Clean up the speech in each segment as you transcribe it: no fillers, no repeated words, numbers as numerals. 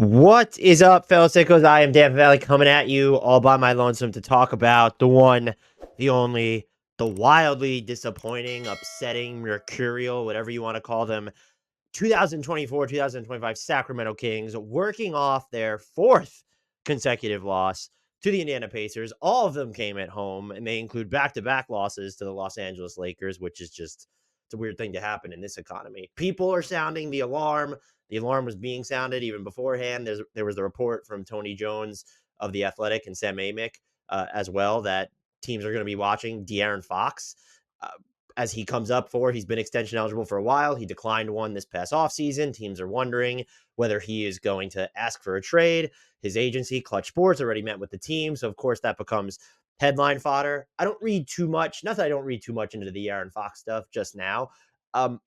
What is up, fellow sickos? I am Dan Valley coming at you all by my lonesome to talk about the one, the only, the wildly disappointing, upsetting, mercurial, whatever you want to call them, 2024-2025 Sacramento Kings working off their fourth consecutive loss to the Indiana Pacers. All of them came at home, and they include back-to-back losses to the Los Angeles Lakers, which is just it's a weird thing to happen in this economy. People are sounding the alarm. The alarm was being sounded even beforehand. There was the report from Tony Jones of The Athletic and Sam Amick as well that teams are going to be watching De'Aaron Fox. Uh, as he comes up he's been extension eligible for a while. He declined one this past offseason. Teams are wondering whether he is going to ask for a trade. His agency, Clutch Sports, already met with the team. So, of course, that becomes headline fodder. I don't read too much. Not that I don't read too much into the Aaron Fox stuff just now.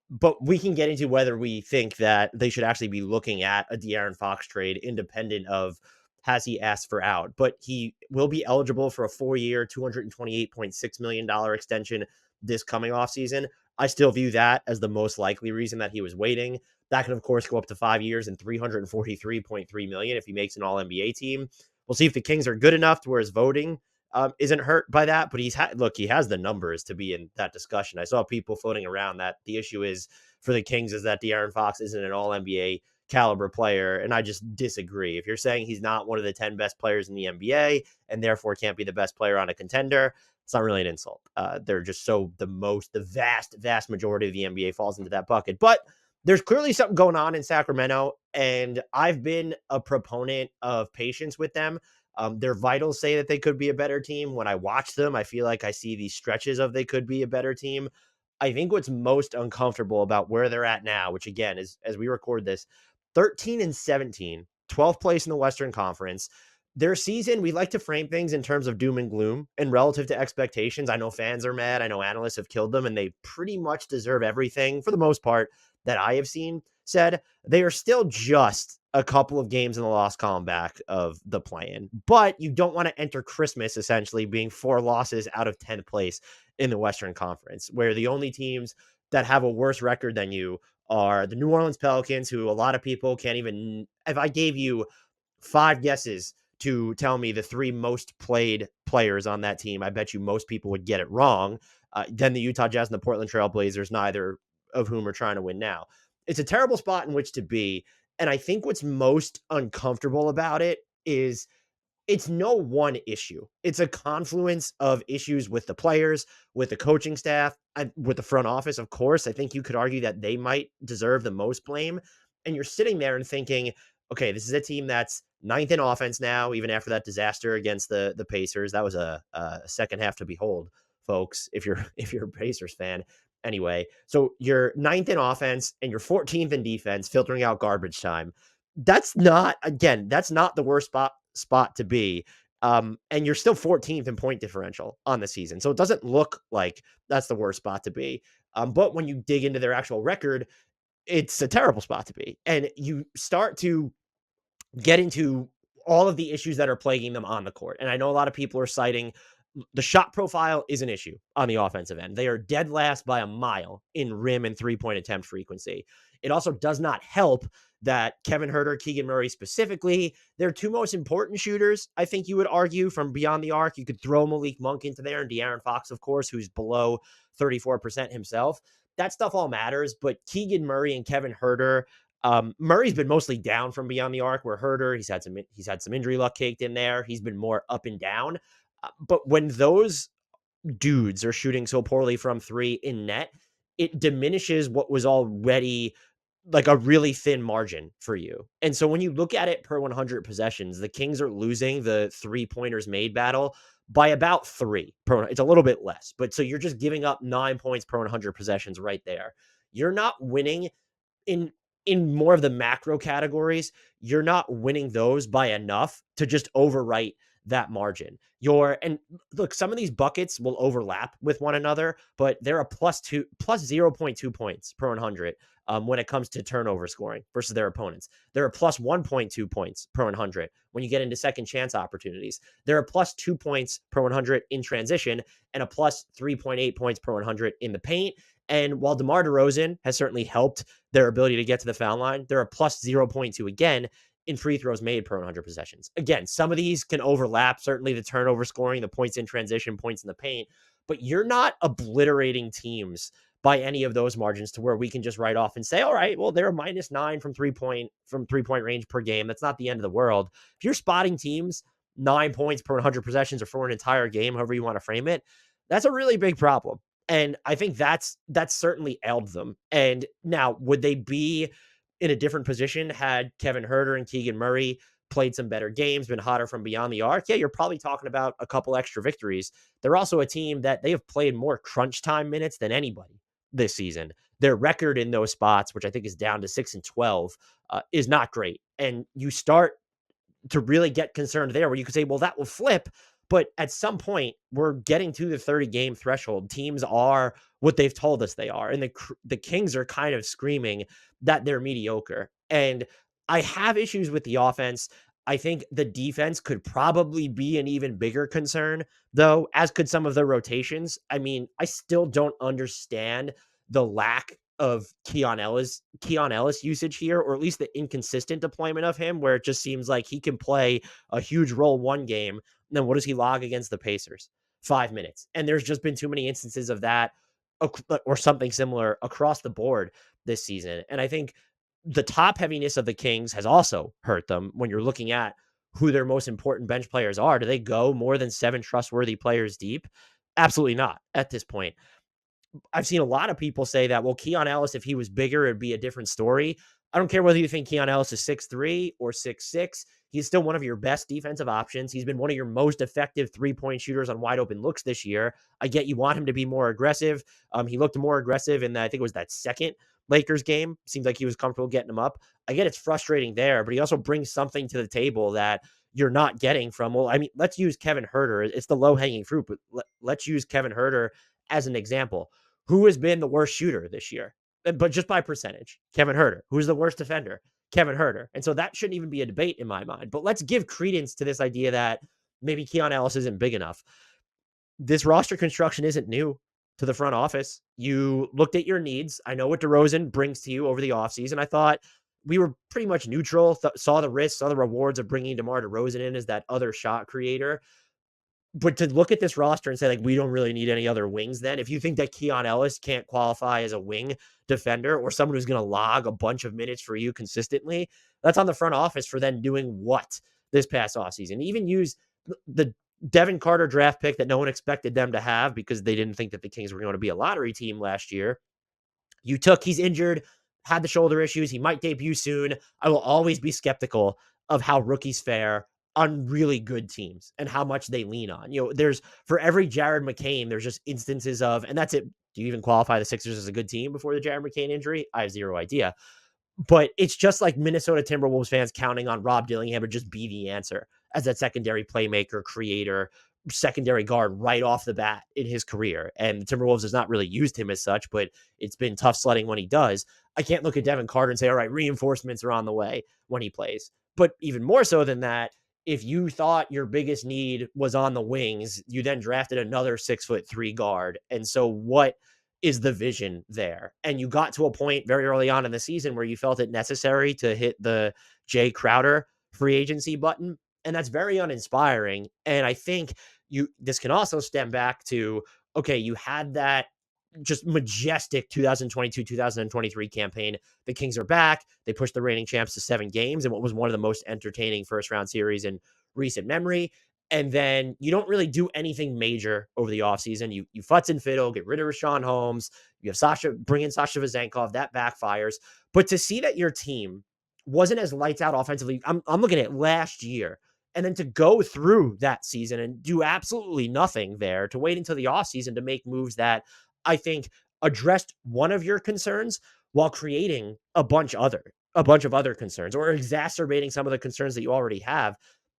But we can get into whether we think that they should actually be looking at a De'Aaron Fox trade independent of has he asked for out. But he will be eligible for a 4-year, $228.6 million extension this coming offseason. I still view that as the most likely reason that he was waiting. That can, of course, go up to 5 years and $343.3 million if he makes an All-NBA team. We'll see if the Kings are good enough to where his voting isn't hurt by that. But he has the numbers to be in that discussion. I saw people floating around that the issue is for the Kings is that De'Aaron Fox isn't an All-NBA caliber player, and I just disagree. If you're saying he's not one of the 10 best players in the NBA and therefore can't be the best player on a contender, it's not really an insult. They're just the vast majority of the NBA falls into that bucket. But there's clearly something going on in Sacramento, and I've been a proponent of patience with them. Their vitals say that they could be a better team. When I watch them, I feel like I see these stretches of they could be a better team. I think what's most uncomfortable about where they're at now, which again is as we record this, 13-17, 12th place in the Western Conference. Their season, we like to frame things in terms of doom and gloom and relative to expectations. I know fans are mad. I know analysts have killed them, and they pretty much deserve everything for the most part that I have seen said. They are still just a couple of games in the loss column back of the play-in, but you don't want to enter Christmas essentially being 4 losses out of 10th place in the Western Conference, where the only teams that have a worse record than you are the New Orleans Pelicans, who a lot of people can't even, if I gave you 5 guesses to tell me the 3 most played players on that team, I bet you most people would get it wrong. Then the Utah Jazz and the Portland Trail Blazers, neither of whom are trying to win now. It's a terrible spot in which to be. And I think what's most uncomfortable about it is it's no one issue. It's a confluence of issues with the players, with the coaching staff, and with the front office, of course. I think you could argue that they might deserve the most blame. And you're sitting there and thinking, okay, this is a team that's 9th in offense now, even after that disaster against the Pacers. That was a second half to behold, folks, if you're a Pacers fan. Anyway, so you're 9th in offense and you're 14th in defense, filtering out garbage time. That's not the worst spot to be. And you're still 14th in point differential on the season. So it doesn't look like that's the worst spot to be. But when you dig into their actual record, it's a terrible spot to be. And you start to get into all of the issues that are plaguing them on the court. And I know a lot of people are citing the shot profile is an issue on the offensive end. They are dead last by a mile in rim and 3-point attempt frequency. It also does not help that Kevin Huerter, Keegan Murray specifically, they're 2 most important shooters, I think you would argue, from beyond the arc. You could throw Malik Monk into there and De'Aaron Fox, of course, who's below 34% himself. That stuff all matters, but Keegan Murray and Kevin Huerter, Murray's been mostly down from beyond the arc, where Huerter, he's had some injury luck caked in there. He's been more up and down. But when those dudes are shooting so poorly from 3 in net, it diminishes what was already like a really thin margin for you. And so when you look at it per 100 possessions, the Kings are losing the 3-pointers made battle by about 3 per. It's a little bit less, but so you're just giving up 9 points per 100 possessions right there. You're not winning in more of the macro categories. You're not winning those by enough to just overwrite that margin. And look, some of these buckets will overlap with one another, but they're a plus 0.2 points per 100 when it comes to turnover scoring versus their opponents. They're a plus 1.2 points per 100 when you get into second chance opportunities. They're a plus 2 points per 100 in transition and a plus 3.8 points per 100 in the paint. And while DeMar DeRozan has certainly helped their ability to get to the foul line, they're a plus 0.2 again in free throws made per 100 possessions. Again, some of these can overlap, certainly the turnover scoring, the points in transition, points in the paint, but you're not obliterating teams by any of those margins to where we can just write off and say, all right, well, they're -9 from three-point range per game. That's not the end of the world. If you're spotting teams 9 points per 100 possessions or for an entire game, however you want to frame it, that's a really big problem. And I think that's certainly ailed them. And now, would they be in a different position had Kevin Huerter and Keegan Murray played some better games, been hotter from beyond the arc? Yeah, you're probably talking about a couple extra victories. They're also a team that they have played more crunch time minutes than anybody this season. Their record in those spots, which I think is down to 6-12, is not great. And you start to really get concerned there where you could say, well, that will flip. But at some point, we're getting to the 30 game threshold. Teams are what they've told us they are. And the Kings are kind of screaming that they're mediocre. And I have issues with the offense. I think the defense could probably be an even bigger concern, though, as could some of the rotations. I mean, I still don't understand the lack of Keon Ellis usage here, or at least the inconsistent deployment of him, where it just seems like he can play a huge role one game, and then what does he log against the Pacers? 5 minutes. And there's just been too many instances of that or something similar across the board this season. And I think the top heaviness of the Kings has also hurt them when you're looking at who their most important bench players are. Do they go more than 7 trustworthy players deep? Absolutely not at this point. I've seen a lot of people say that, well, Keon Ellis, if he was bigger, it'd be a different story. I don't care whether you think Keon Ellis is 6'3" or 6'6". He's still one of your best defensive options. He's been one of your most effective three-point shooters on wide open looks this year. I get you want him to be more aggressive. He looked more aggressive in I think it was that second Lakers game. Seems like he was comfortable getting him up. I get it's frustrating there, but he also brings something to the table that you're not getting from, well, I mean, let's use Kevin Huerter. It's the low-hanging fruit, but let's use Kevin Huerter as an example. Who has been the worst shooter this year? But just by percentage, Kevin Huerter. Who's the worst defender? Kevin Huerter. And so that shouldn't even be a debate in my mind. But let's give credence to this idea that maybe Keon Ellis isn't big enough. This roster construction isn't new to the front office. You looked at your needs. I know what DeRozan brings to you over the offseason. I thought we were pretty much neutral, saw the risks, saw the rewards of bringing DeMar DeRozan in as that other shot creator. But to look at this roster and say, like, we don't really need any other wings then, if you think that Keon Ellis can't qualify as a wing defender or someone who's going to log a bunch of minutes for you consistently, that's on the front office for then doing what this past offseason. Even use the Devin Carter draft pick that no one expected them to have because they didn't think that the Kings were going to be a lottery team last year. He's injured, had the shoulder issues. He might debut soon. I will always be skeptical of how rookies fare on really good teams and how much they lean on. There's for every Jared McCain, there's just instances of, and that's it. Do you even qualify the Sixers as a good team before the Jared McCain injury? I have zero idea. But it's just like Minnesota Timberwolves fans counting on Rob Dillingham to just be the answer as that secondary playmaker, creator, secondary guard right off the bat in his career. And the Timberwolves has not really used him as such, but it's been tough sledding when he does. I can't look at Devin Carter and say, all right, reinforcements are on the way when he plays. But even more so than that, if you thought your biggest need was on the wings, you then drafted another 6'3" guard. And so what is the vision there? And you got to a point very early on in the season where you felt it necessary to hit the Jay Crowder free agency button. And that's very uninspiring. And I think this can also stem back to, okay, you had that just majestic 2022-2023 campaign. The Kings are back. They pushed the reigning champs to 7 games in what was one of the most entertaining first round series in recent memory. And then you don't really do anything major over the offseason. You futz and fiddle, get rid of Rashawn Holmes. You have bring in Sasha Vezenkov. That backfires. But to see that your team wasn't as lights out offensively, I'm looking at last year. And then to go through that season and do absolutely nothing there, to wait until the offseason to make moves that I think addressed one of your concerns while creating a bunch of other concerns or exacerbating some of the concerns that you already have.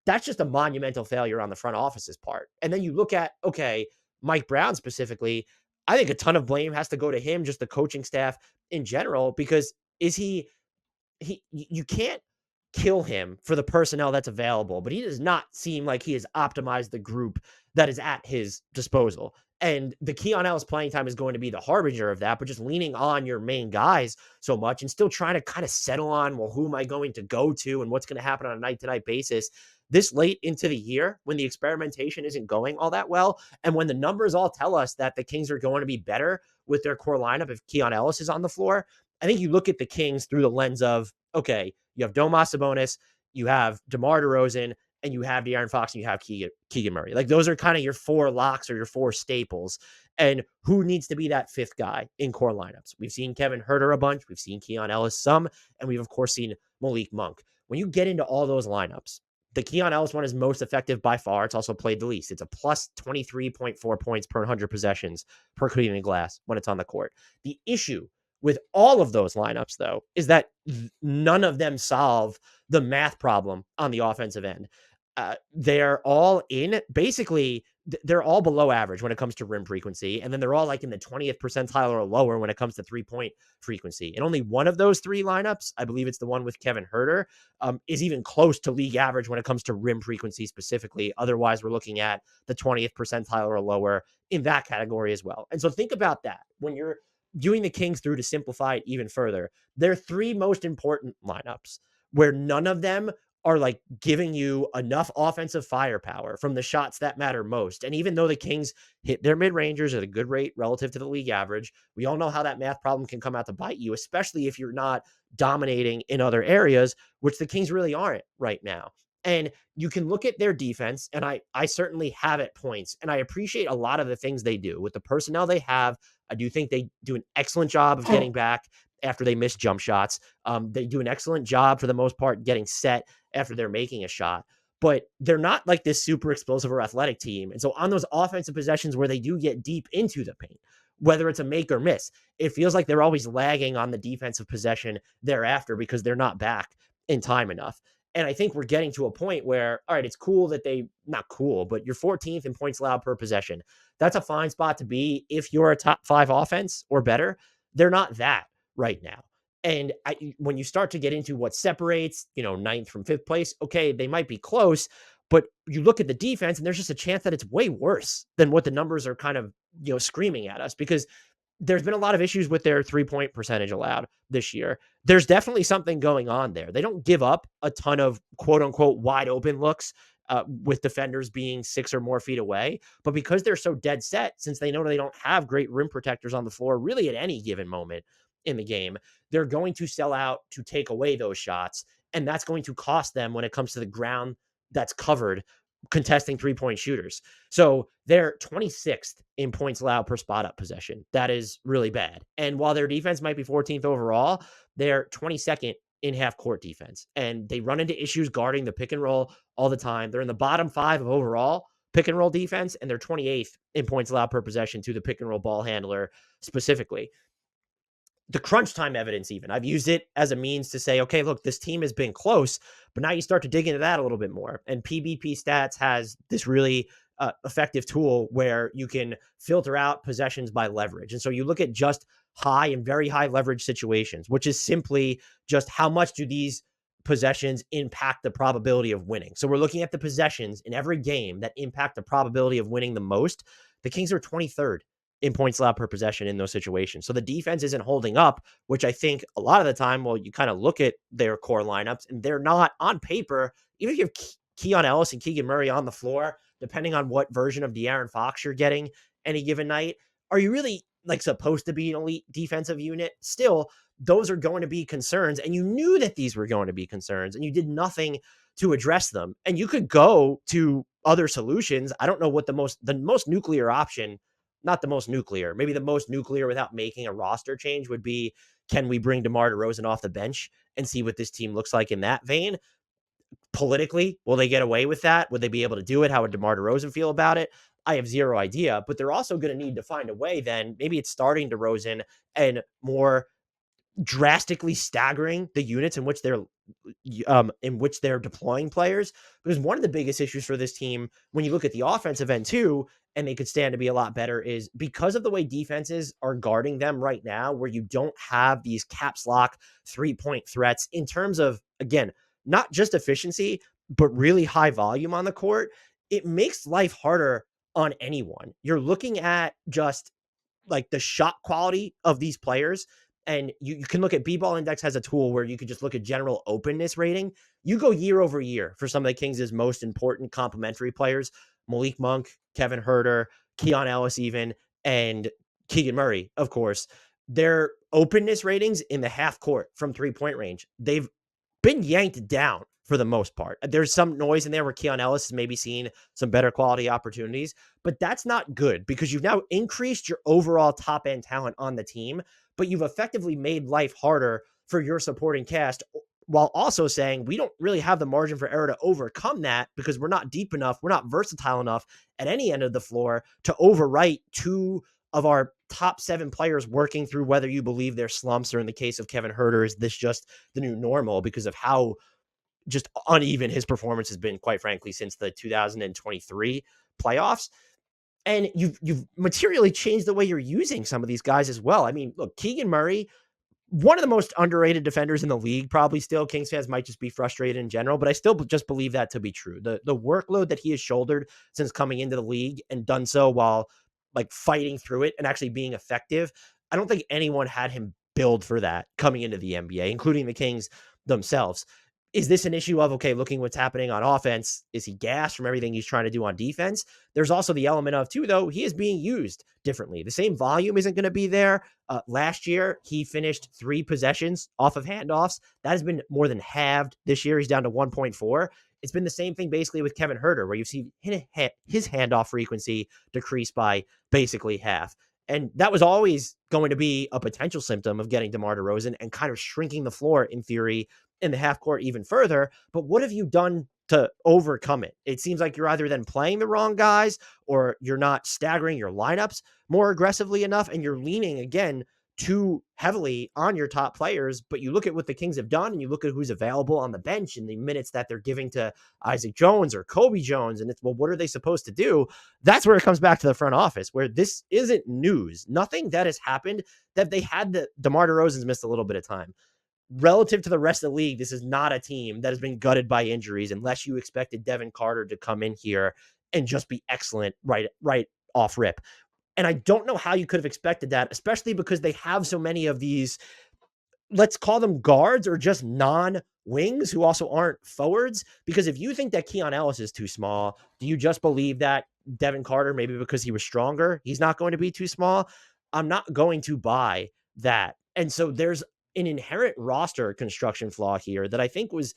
That's just a monumental failure on the front office's part. And then you look at, okay, Mike Brown specifically, I think a ton of blame has to go to him, just the coaching staff in general, because you can't kill him for the personnel that's available, but he does not seem like he has optimized the group that is at his disposal. And the Keon Ellis playing time is going to be the harbinger of that, but just leaning on your main guys so much and still trying to kind of settle on, well, who am I going to go to and what's going to happen on a night-to-night basis this late into the year when the experimentation isn't going all that well, and when the numbers all tell us that the Kings are going to be better with their core lineup if Keon Ellis is on the floor. I think you look at the Kings through the lens of, okay, you have Domas Sabonis, you have DeMar DeRozan, and you have De'Aaron Fox, and you have Keegan Murray. Like, those are kind of your four locks or your four staples. And who needs to be that fifth guy in core lineups? We've seen Kevin Huerter a bunch. We've seen Keon Ellis some. And we've, of course, seen Malik Monk. When you get into all those lineups, the Keon Ellis one is most effective by far. It's also played the least. It's a plus 23.4 points per 100 possessions per cleaning glass when it's on the court. The issue with all of those lineups, though, is that none of them solve the math problem on the offensive end. They're all in, basically, they're all below average when it comes to rim frequency. And then they're all like in the 20th percentile or lower when it comes to 3-point frequency. And only one of those three lineups, I believe it's the one with Kevin Huerter, is even close to league average when it comes to rim frequency specifically. Otherwise, we're looking at the 20th percentile or lower in that category as well. And so think about that when you're viewing the Kings through to simplify it even further. Their three most important lineups where none of them are like giving you enough offensive firepower from the shots that matter most. And even though the Kings hit their mid-rangers at a good rate relative to the league average, we all know how that math problem can come out to bite you, especially if you're not dominating in other areas, which the Kings really aren't right now. And you can look at their defense, and I certainly have at points, and I appreciate a lot of the things they do with the personnel they have. I do think they do an excellent job of getting back after they miss jump shots. They do an excellent job for the most part getting set after they're making a shot, but they're not like this super explosive or athletic team. And so on those offensive possessions where they do get deep into the paint, whether it's a make or miss, it feels like they're always lagging on the defensive possession thereafter because they're not back in time enough. And I think we're getting to a point where, all right, it's cool that not cool, but you're 14th in points allowed per possession. That's a fine spot to be if you're a top 5 offense or better. They're not that right now. And when you start to get into what separates, 9th from 5th place, okay, they might be close, but you look at the defense and there's just a chance that it's way worse than what the numbers are kind of, screaming at us, because there's been a lot of issues with their 3-point percentage allowed this year. There's definitely something going on there. They don't give up a ton of quote unquote wide open looks with defenders being 6 or more feet away. But because they're so dead set, since they know they don't have great rim protectors on the floor really at any given moment in the game, they're going to sell out to take away those shots. And that's going to cost them when it comes to the ground that's covered contesting 3-point shooters. So they're 26th in points allowed per spot up possession. That is really bad. And while their defense might be 14th overall, they're 22nd in half court defense. And they run into issues guarding the pick and roll all the time. They're in the bottom 5 of overall pick and roll defense, and they're 28th in points allowed per possession to the pick and roll ball handler specifically. The crunch time evidence, even, I've used it as a means to say, okay, look, this team has been close, but now you start to dig into that a little bit more. And PBP Stats has this really effective tool where you can filter out possessions by leverage. And so you look at just high and very high leverage situations, which is simply just how much do these possessions impact the probability of winning. So we're looking at the possessions in every game that impact the probability of winning the most. The Kings are 23rd in points allowed per possession in those situations. So the defense isn't holding up, which I think a lot of the time, well, you kind of look at their core lineups and they're not on paper. Even if you have Keon Ellis and Keegan Murray on the floor, depending on what version of De'Aaron Fox you're getting any given night, are you really like supposed to be an elite defensive unit? Still, those are going to be concerns. And you knew that these were going to be concerns and you did nothing to address them. And you could go to other solutions. I don't know what the most nuclear option, not the most nuclear, maybe the most nuclear without making a roster change would be, can we bring DeMar DeRozan off the bench and see what this team looks like in that vein? Politically, will they get away with that? Would they be able to do it? How would DeMar DeRozan feel about it? I have zero idea, but they're also going to need to find a way then. Maybe it's starting DeRozan and more drastically staggering the units in which they're deploying players, because one of the biggest issues for this team when you look at the offensive end too, and they could stand to be a lot better, is because of the way defenses are guarding them right now, where you don't have these caps lock 3-point threats in terms of, again, not just efficiency but really high volume on the court. It makes life harder on anyone. You're looking at just like the shot quality of these players. And you can look at B-Ball Index has a tool where you could just look at general openness rating. You go year over year for some of the Kings' most important complementary players, Malik Monk, Kevin Huerter, Keon Ellis even, and Keegan Murray, of course. Their openness ratings in the half court from 3-point range, they've been yanked down for the most part. There's some noise in there where Keon Ellis is maybe seeing some better quality opportunities, but that's not good because you've now increased your overall top end talent on the team, but you've effectively made life harder for your supporting cast while also saying we don't really have the margin for error to overcome that because we're not deep enough, we're not versatile enough at any end of the floor to overwrite two of our top 7 players working through whether you believe they're slumps or in the case of Kevin Huerter, is this just the new normal because of how just uneven his performance has been, quite frankly, since the 2023 playoffs. And you've materially changed the way you're using some of these guys as well. I mean, look, Keegan Murray, one of the most underrated defenders in the league, probably still. Kings fans might just be frustrated in general, but I still just believe that to be true. The workload that he has shouldered since coming into the league and done so while like fighting through it and actually being effective, I don't think anyone had him build for that coming into the NBA, including the Kings themselves. Is this an issue of, okay, looking what's happening on offense, is he gassed from everything he's trying to do on defense? There's also the element of, too, though, he is being used differently. The same volume isn't going to be there. Last year, he finished 3 possessions off of handoffs. That has been more than halved this year. He's down to 1.4. It's been the same thing basically with Kevin Huerter, where you've seen his handoff frequency decrease by basically half. And that was always going to be a potential symptom of getting DeMar DeRozan and kind of shrinking the floor, in theory, in the half court even further. But what have you done to overcome it? It seems like you're either then playing the wrong guys or you're not staggering your lineups more aggressively enough, and you're leaning again too heavily on your top players. But you look at what the Kings have done and you look at who's available on the bench and the minutes that they're giving to Isaac Jones or Kobe Jones, and it's, well, what are they supposed to do? That's where it comes back to the front office, where this isn't news. Nothing that has happened that they had the DeMar DeRozan's missed a little bit of time. Relative to the rest of the league, this is not a team that has been gutted by injuries unless you expected Devin Carter to come in here and just be excellent right off rip. And I don't know how you could have expected that, especially because they have so many of these, let's call them guards or just non-wings who also aren't forwards. Because if you think that Keon Ellis is too small, do you just believe that Devin Carter, maybe because he was stronger, he's not going to be too small? I'm not going to buy that. And so there's an inherent roster construction flaw here that I think was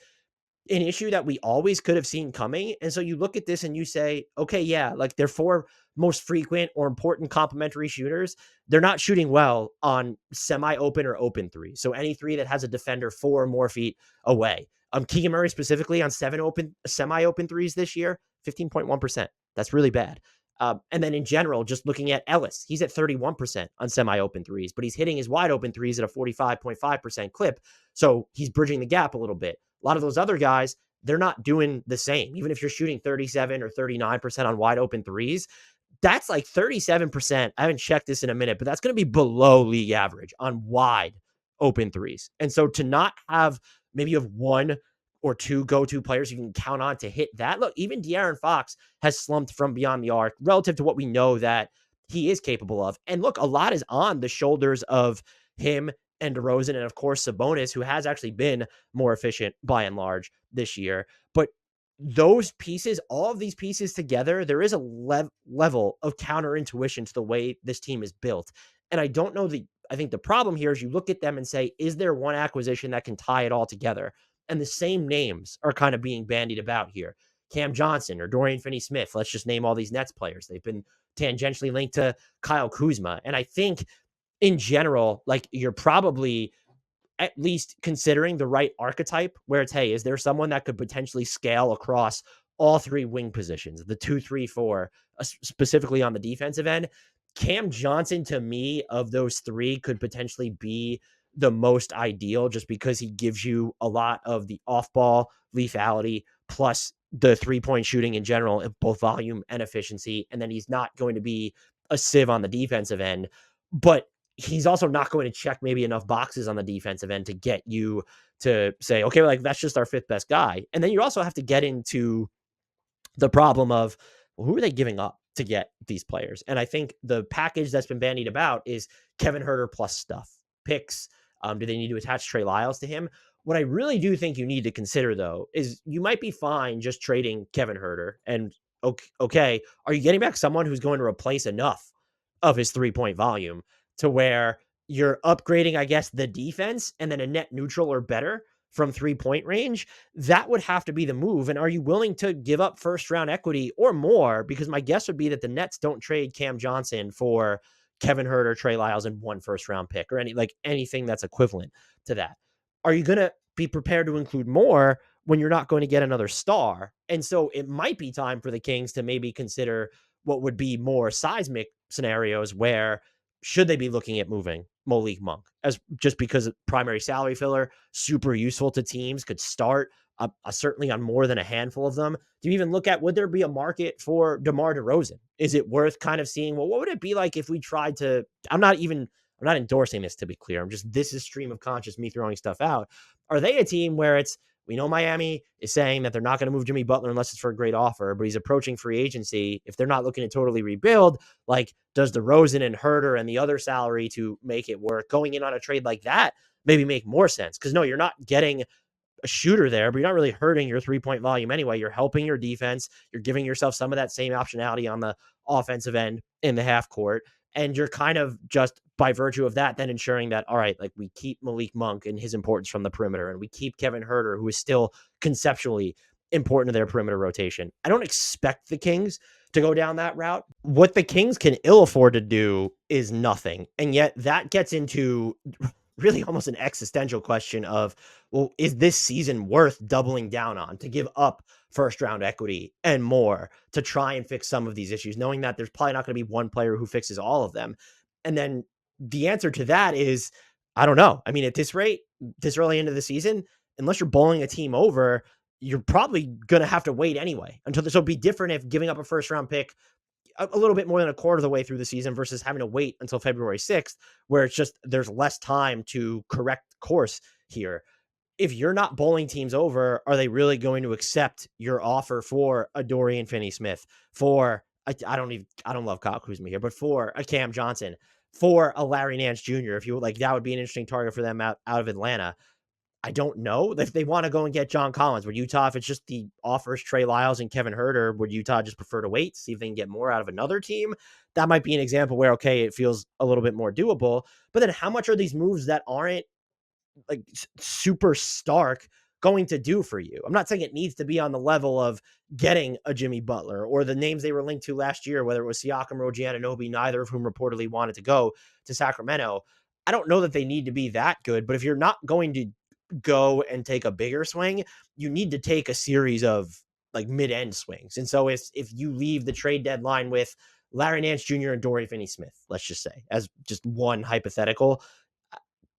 an issue that we always could have seen coming. And so you look at this and you say, okay, yeah, like their 4 most frequent or important complementary shooters, they're not shooting well on semi-open or open 3. So any 3 that has a defender 4 or more feet away. Keegan Murray specifically on 7 semi-open 3s this year, 15.1%. That's really bad. And then in general, just looking at Ellis, he's at 31% on semi-open 3s, but he's hitting his wide open 3s at a 45.5% clip. So he's bridging the gap a little bit. A lot of those other guys, they're not doing the same. Even if you're shooting 37 or 39% on wide open 3s, that's like 37%. I haven't checked this in a minute, but that's going to be below league average on wide open 3s. And so to not have, maybe you have 1 or 2 go-to players you can count on to hit that. Look, even De'Aaron Fox has slumped from beyond the arc relative to what we know that he is capable of. And look, a lot is on the shoulders of him and DeRozan, and of course Sabonis, who has actually been more efficient by and large this year. But those pieces, all of these pieces together, there is a level of counterintuition to the way this team is built. And I don't know I think the problem here is you look at them and say, is there one acquisition that can tie it all together? And the same names are kind of being bandied about here. Cam Johnson or Dorian Finney-Smith. Let's just name all these Nets players. They've been tangentially linked to Kyle Kuzma. And I think in general, like you're probably at least considering the right archetype where it's, hey, is there someone that could potentially scale across all 3 wing positions, the 2, 3, 4, specifically on the defensive end? Cam Johnson, to me, of those 3 could potentially be the most ideal just because he gives you a lot of the off-ball lethality plus the 3-point shooting in general, both volume and efficiency. And then he's not going to be a sieve on the defensive end, but he's also not going to check maybe enough boxes on the defensive end to get you to say, okay, like that's just our 5th best guy. And then you also have to get into the problem of, well, who are they giving up to get these players. And I think the package that's been bandied about is Kevin Huerter plus stuff, picks. Do they need to attach Trey Lyles to him? What I really do think you need to consider, though, is you might be fine just trading Kevin Huerter. And okay, are you getting back someone who's going to replace enough of his 3-point volume to where you're upgrading, I guess, the defense and then a net neutral or better from 3-point range? That would have to be the move. And are you willing to give up first round equity or more? Because my guess would be that the Nets don't trade Cam Johnson for Kevin Huerter, Trey Lyles, and 1 first round pick or anything that's equivalent to that. Are you going to be prepared to include more when you're not going to get another star? And so it might be time for the Kings to maybe consider what would be more seismic scenarios where should they be looking at moving Malik Monk as just because primary salary filler, super useful to teams, could start certainly on more than a handful of them. Do you even look at, would there be a market for DeMar DeRozan? Is it worth kind of seeing, well, what would it be like if we tried to, I'm not endorsing this, to be clear. This is stream of conscious, me throwing stuff out. Are they a team where we know Miami is saying that they're not going to move Jimmy Butler unless it's for a great offer, but he's approaching free agency. If they're not looking to totally rebuild, does DeRozan and Huerter and the other salary to make it work? Going in on a trade like that maybe make more sense. Because no, you're not getting a shooter there, but you're not really hurting your 3-point volume anyway. You're helping your defense. You're giving yourself some of that same optionality on the offensive end in the half court. And you're kind of just by virtue of that, then ensuring that, all right, we keep Malik Monk and his importance from the perimeter, and we keep Kevin Huerter, who is still conceptually important to their perimeter rotation. I don't expect the Kings to go down that route. What the Kings can ill afford to do is nothing. And yet that gets into really almost an existential question of, well, is this season worth doubling down on to give up first round equity and more to try and fix some of these issues, knowing that there's probably not going to be one player who fixes all of them? And then the answer to that is, I don't know. I mean, at this rate, this early into the season, unless you're bowling a team over, you're probably going to have to wait anyway until this will be different if giving up a first round pick a little bit more than a quarter of the way through the season versus having to wait until February 6th, where it's just, there's less time to correct course here. If you're not bowling teams over, are they really going to accept your offer for a Dorian Finney-Smith, for I don't love Kyle Kuzma here, but for a Cam Johnson, for a Larry Nance Jr., if you would that would be an interesting target for them out of Atlanta. I don't know if they want to go and get John Collins. Would Utah, if it's just the offers Trey Lyles and Kevin Huerter, would Utah just prefer to wait, see if they can get more out of another team? That might be an example where, okay, it feels a little bit more doable. But then how much are these moves that aren't super stark going to do for you? I'm not saying it needs to be on the level of getting a Jimmy Butler or the names they were linked to last year, whether it was Siakam or Giannonobi, neither of whom reportedly wanted to go to Sacramento. I don't know that they need to be that good, but if you're not going to go and take a bigger swing, you need to take a series of mid-end swings. And so if you leave the trade deadline with Larry Nance Jr. and Dorian Finney-Smith, let's just say, as just one hypothetical,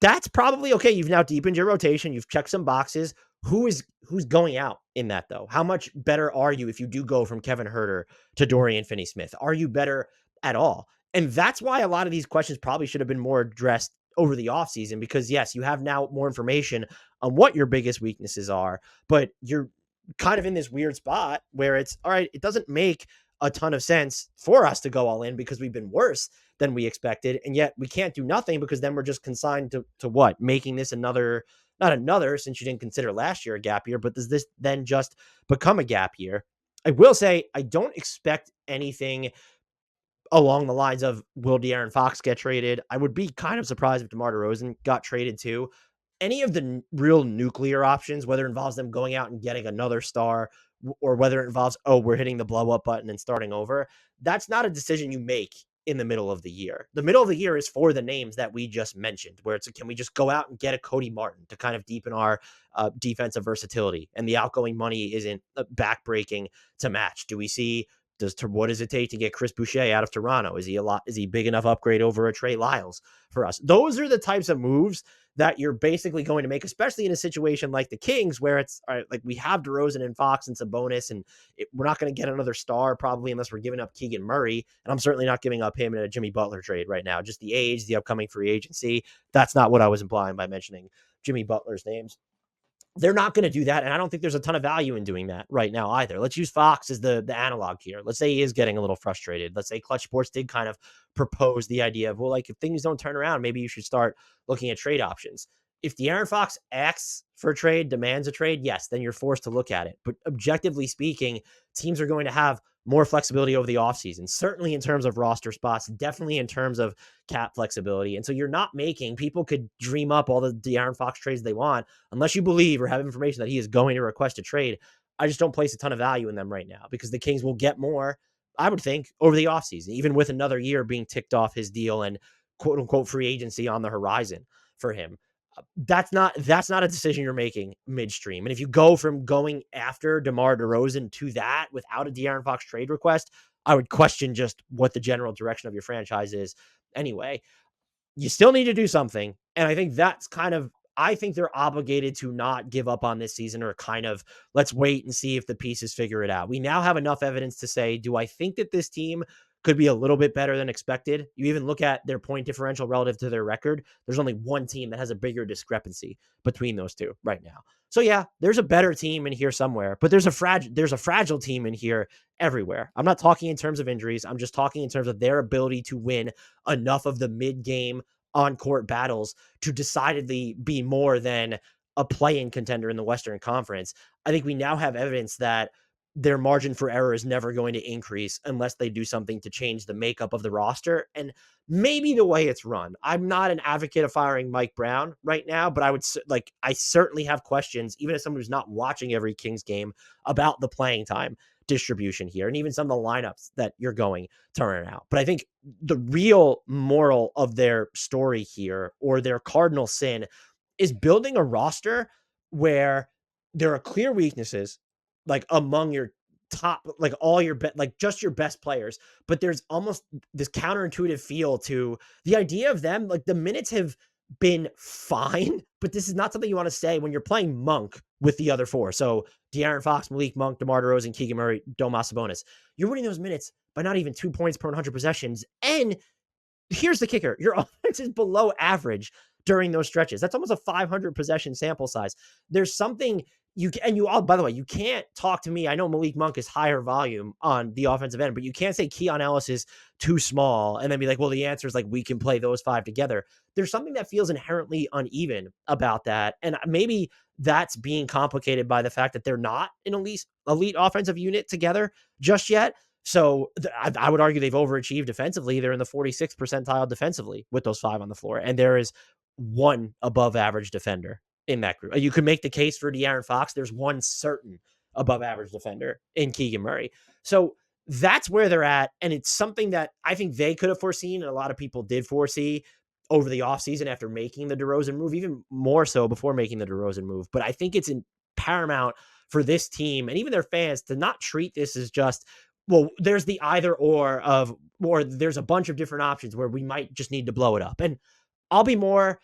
that's probably okay. You've now deepened your rotation. You've checked some boxes. Who's going out in that, though? How much better are you if you do go from Kevin Huerter to Dorian Finney-Smith? Are you better at all? And that's why a lot of these questions probably should have been more addressed over the offseason, because yes, you have now more information on what your biggest weaknesses are, but you're kind of in this weird spot where it's, all right, it doesn't make a ton of sense for us to go all in because we've been worse than we expected. And yet we can't do nothing because then we're just consigned to what? Making this not another, since you didn't consider last year a gap year, but does this then just become a gap year? I will say, I don't expect anything along the lines of, will De'Aaron Fox get traded? I would be kind of surprised if DeMar DeRozan got traded too. Any of the real nuclear options, whether it involves them going out and getting another star or whether it involves, we're hitting the blow up button and starting over, that's not a decision you make in the middle of the year. The middle of the year is for the names that we just mentioned, where it's, can we just go out and get a Cody Martin to kind of deepen our defensive versatility, and the outgoing money isn't backbreaking to match? Do we see, what does it take to get Chris Boucher out of Toronto? Is he big enough upgrade over a Trey Lyles for us? Those are the types of moves that you're basically going to make, especially in a situation like the Kings, where it's, all right, we have DeRozan and Fox and Sabonis, and we're not going to get another star probably unless we're giving up Keegan Murray. And I'm certainly not giving up him in a Jimmy Butler trade right now. Just the age, the upcoming free agency. That's not what I was implying by mentioning Jimmy Butler's names. They're not going to do that, and I don't think there's a ton of value in doing that right now either. Let's use Fox as the analog here. Let's say he is getting a little frustrated. Let's say Clutch Sports did kind of propose the idea of, well, like if things don't turn around, maybe you should start looking at trade options. If De'Aaron Fox asks for a trade, demands a trade, yes, then you're forced to look at it. But objectively speaking, teams are going to have more flexibility over the offseason, certainly in terms of roster spots, definitely in terms of cap flexibility. And so you're not making, people could dream up all the De'Aaron Fox trades they want, unless you believe or have information that he is going to request a trade. I just don't place a ton of value in them right now because the Kings will get more, I would think, over the offseason, even with another year being ticked off his deal and quote unquote free agency on the horizon for him. That's not a decision you're making midstream. And if you go from going after DeMar DeRozan to that without a De'Aaron Fox trade request, I would question just what the general direction of your franchise is anyway. You still need to do something. And I think that's kind of, I think they're obligated to not give up on this season or kind of let's wait and see if the pieces figure it out. We now have enough evidence to say, do I think that this team could be a little bit better than expected? You even look at their point differential relative to their record. There's only one team that has a bigger discrepancy between those two right now. So yeah, there's a better team in here somewhere, but there's a fragile team in here everywhere. I'm not talking in terms of injuries. I'm just talking in terms of their ability to win enough of the mid-game on-court battles to decidedly be more than a play-in contender in the Western Conference. I think we now have evidence that their margin for error is never going to increase unless they do something to change the makeup of the roster and maybe the way it's run. I'm not an advocate of firing Mike Brown right now, but I certainly have questions, even as someone who's not watching every Kings game, about the playing time distribution here and even some of the lineups that you're going to run out. But I think the real moral of their story here, or their cardinal sin, is building a roster where there are clear weaknesses, like among your top, like all your like just your best players, but there's almost this counterintuitive feel to the idea of them. Like the minutes have been fine, but this is not something you want to say when you're playing Monk with the other four. So De'Aaron Fox, Malik Monk, DeMar DeRozan, Keegan Murray, Domas Sabonis. You're winning those minutes by not even 2 points per 100 possessions. And here's the kicker. Your offense is below average during those stretches. That's almost a 500 possession sample size. There's something by the way, you can't talk to me. I know Malik Monk is higher volume on the offensive end, but you can't say Keon Ellis is too small and then be like, well, the answer is like, we can play those five together. There's something that feels inherently uneven about that. And maybe that's being complicated by the fact that they're not an elite offensive unit together just yet. So I would argue they've overachieved defensively. They're in the 46th percentile defensively with those five on the floor. And there is one above average defender in that group. You could make the case for De'Aaron Fox. There's one certain above average defender in Keegan Murray. So that's where they're at. And it's something that I think they could have foreseen. And a lot of people did foresee over the offseason after making the DeRozan move, even more so before making the DeRozan move. But I think it's paramount for this team and even their fans to not treat this as just, well, there's the either or there's a bunch of different options where we might just need to blow it up. And I'll be more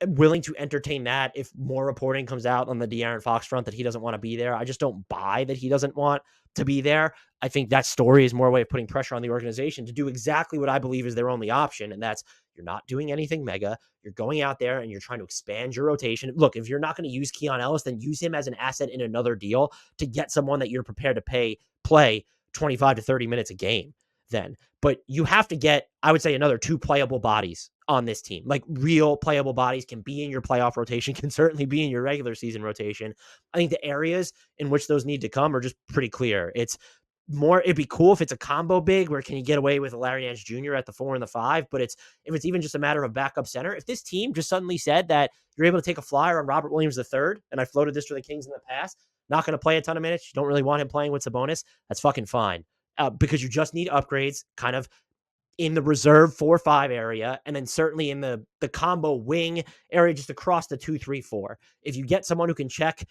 willing to entertain that if more reporting comes out on the De'Aaron Fox front that he doesn't want to be there. I just don't buy that he doesn't want to be there. I think that story is more a way of putting pressure on the organization to do exactly what I believe is their only option. And that's, you're not doing anything mega. You're going out there and you're trying to expand your rotation. Look, if you're not going to use Keon Ellis, then use him as an asset in another deal to get someone that you're prepared to play 25 to 30 minutes a game then. But you have to get, I would say, another 2 playable bodies on this team. Like real playable bodies can be in your playoff rotation, can certainly be in your regular season rotation. I think the areas in which those need to come are just pretty clear. It'd be cool if it's a combo big where can you get away with Larry Nance Jr. at the 4 and the 5, but if it's even just a matter of backup center, if this team just suddenly said that you're able to take a flyer on Robert Williams III, and I floated this for the Kings in the past, not going to play a ton of minutes, you don't really want him playing with Sabonis, that's fucking fine. Because you just need upgrades kind of in the reserve 4-5 area, and then certainly in the combo wing area just across the 2-3-4. If you get someone who can check,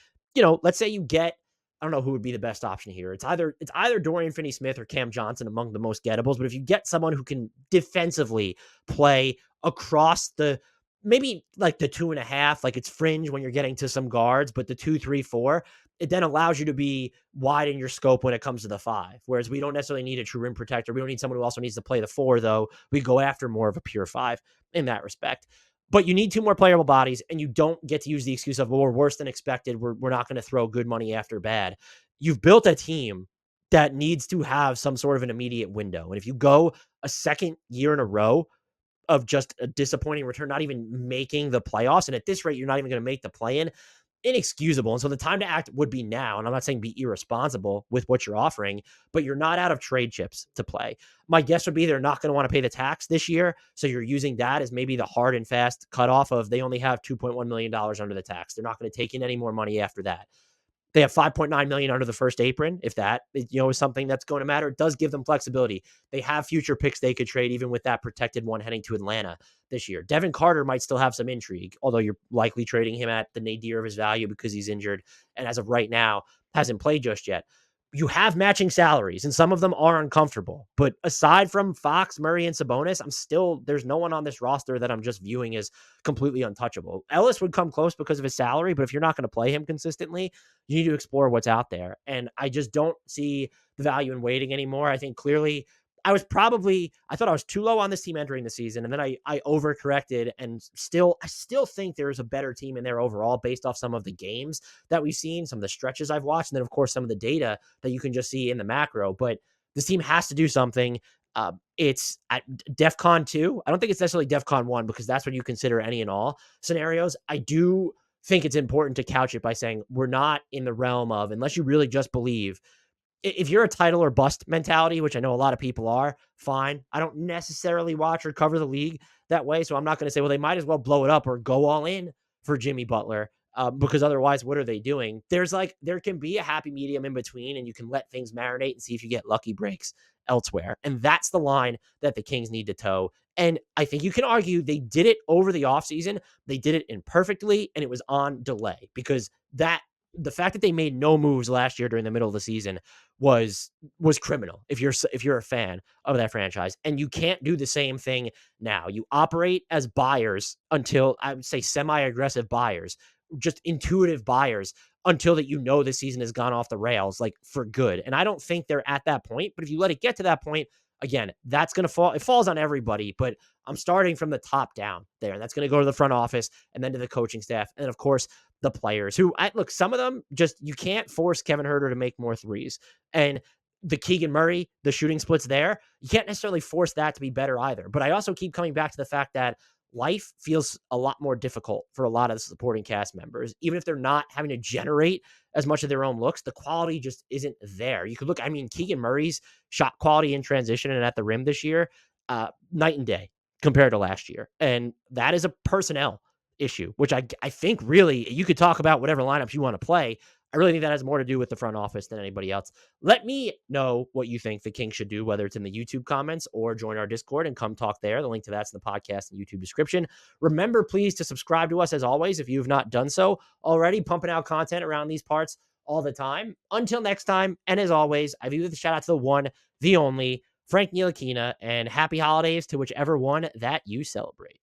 let's say you get, I don't know who would be the best option here. It's either Dorian Finney-Smith or Cam Johnson among the most gettables, but if you get someone who can defensively play across maybe like the 2.5, like it's fringe when you're getting to some guards, but the 2-3-4, it then allows you to be wide in your scope when it comes to the 5. Whereas we don't necessarily need a true rim protector. We don't need someone who also needs to play the 4, though. We go after more of a pure 5 in that respect. But you need two more playable bodies, and you don't get to use the excuse of, well, we're worse than expected. We're not going to throw good money after bad. You've built a team that needs to have some sort of an immediate window. And if you go a second year in a row of just a disappointing return, not even making the playoffs, and at this rate, you're not even going to make the play-in, inexcusable. And so the time to act would be now. And I'm not saying be irresponsible with what you're offering, but you're not out of trade chips to play. My guess would be they're not going to want to pay the tax this year. So you're using that as maybe the hard and fast cutoff of they only have $2.1 million under the tax. They're not going to take in any more money after that. They have $5.9 million under the first apron. If that, is something that's going to matter, it does give them flexibility. They have future picks they could trade, even with that protected one heading to Atlanta this year. Devin Carter might still have some intrigue, although you're likely trading him at the nadir of his value because he's injured and as of right now hasn't played just yet. You have matching salaries, and some of them are uncomfortable. But aside from Fox, Murray, and Sabonis, there's no one on this roster that I'm just viewing as completely untouchable. Ellis would come close because of his salary, but if you're not going to play him consistently, you need to explore what's out there. And I just don't see the value in waiting anymore. I think clearly I thought I was too low on this team entering the season, and then I overcorrected, and I still think there's a better team in there overall based off some of the games that we've seen, some of the stretches I've watched, and then of course some of the data that you can just see in the macro. But this team has to do something. It's at DEFCON 2. I don't think it's necessarily DEFCON 1 because that's what you consider any and all scenarios. I do think it's important to couch it by saying we're not in the realm of, unless you really just believe, if you're a title or bust mentality, which I know a lot of people are, fine. I don't necessarily watch or cover the league that way. So I'm not going to say, well, they might as well blow it up or go all in for Jimmy Butler. Because otherwise, what are they doing? There can be a happy medium in between, and you can let things marinate and see if you get lucky breaks elsewhere. And that's the line that the Kings need to toe. And I think you can argue they did it over the offseason. They did it imperfectly, and it was on delay because the fact that they made no moves last year during the middle of the season was criminal if you're a fan of that franchise. And you can't do the same thing now. You operate as buyers until, I would say, semi-aggressive buyers, just intuitive buyers, until that the season has gone off the rails, like for good. And I don't think they're at that point, but if you let it get to that point, again, that's going to fall. It falls on everybody, but I'm starting from the top down there. And that's going to go to the front office and then to the coaching staff. And of course, the players who, look, some of them just, you can't force Kevin Huerter to make more threes. And the Keegan Murray, the shooting splits there, you can't necessarily force that to be better either. But I also keep coming back to the fact that life feels a lot more difficult for a lot of the supporting cast members. Even if they're not having to generate as much of their own looks, the quality just isn't there. You could look, Keegan Murray's shot quality in transition and at the rim this year, night and day compared to last year. And that is a personnel issue, which I think really you could talk about whatever lineups you want to play. I really think that has more to do with the front office than anybody else. Let me know what you think the Kings should do, whether it's in the YouTube comments or join our Discord and come talk there. The link to that's in the podcast and YouTube description. Remember, please, to subscribe to us as always if you've not done so already. Pumping out content around these parts all the time. Until next time, and as always, I leave with a shout out to the one, the only, Frank Ntilikina, and happy holidays to whichever one that you celebrate.